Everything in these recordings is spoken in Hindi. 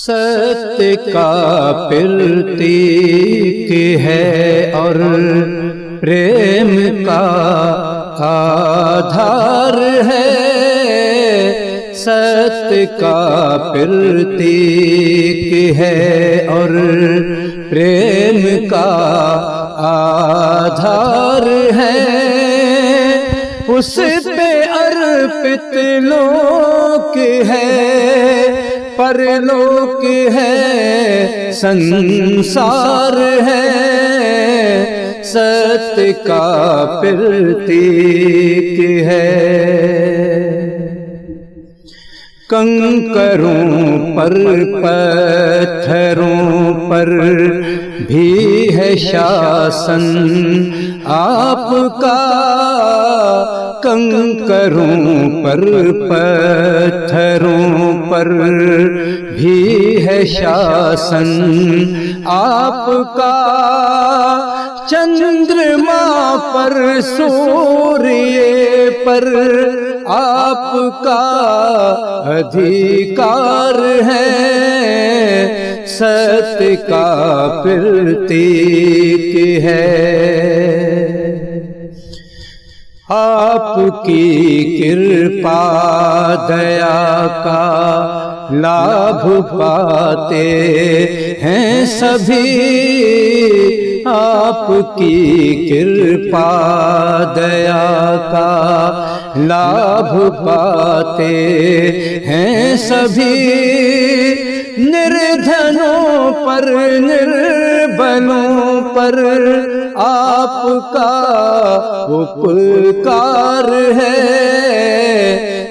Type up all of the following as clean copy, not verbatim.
सत्य का प्रतीक है और प्रेम का आधार है। सत्य का प्रतीक है और प्रेम का आधार है। उस पे अर्पित लोक है, परलोक है, संसार है। सत्य का प्रतीक है। कंकरों पर पत्थरों पर भी है शासन आपका। कंकरों पर पत्थरों पर भी है शासन आपका। चंद्रमा पर सूर्य पर आपका अधिकार है। सत्य का प्रतीक है। आपकी कृपा दया का लाभ पाते हैं सभी। आपकी कृपा दया का लाभ पाते हैं सभी। निर्धनों पर निर्बलों पर आपका उपकार है।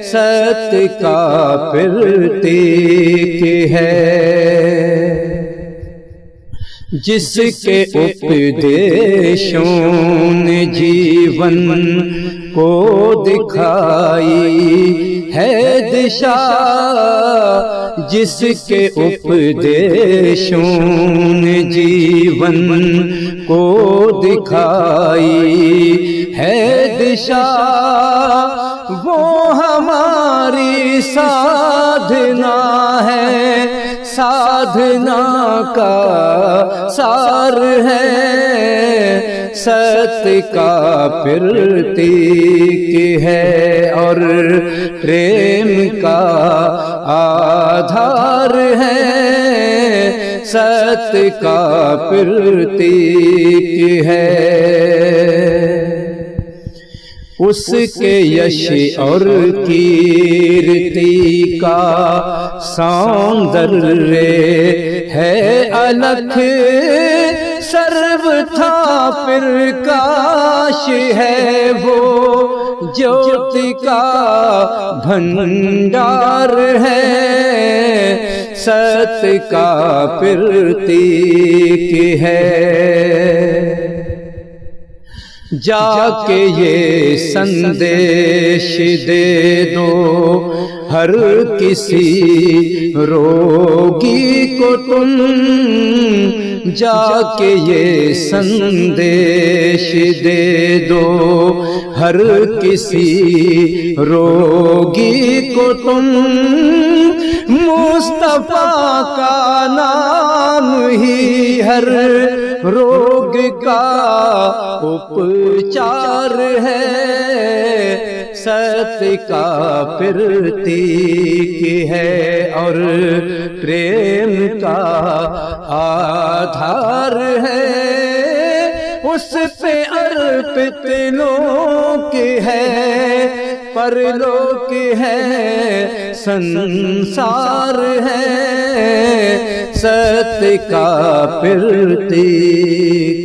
सत्य का प्रतीक है। जिसके उपदेशों ने जीवन को दिखाई है दिशा। जिसके उपदेशों ने जीवन को दिखाई है दिशा। वो हमारी साधना है, साधना का सार है। सत्य का प्रतीक है और प्रेम का आधार है। सत्य का प्रतीक है। उसके यश और कीर्ति का सौंदर्य है अलख। सर्वथा प्रकाश है वो, ज्योति का भंडार है। सत्य का प्रतीक है। जाके ये संदेश दे दो हर किसी रोगी को तुम। जाके ये संदेश दे दो हर किसी रोगी को तुम। मुस्तफा का नाम ही हर रोग का उपचार है। सत्य का प्रतीक है और प्रेम का आधार है। उस पे अर्पित लोक है, परलोक है, संसार है। सत्य का प्रतीक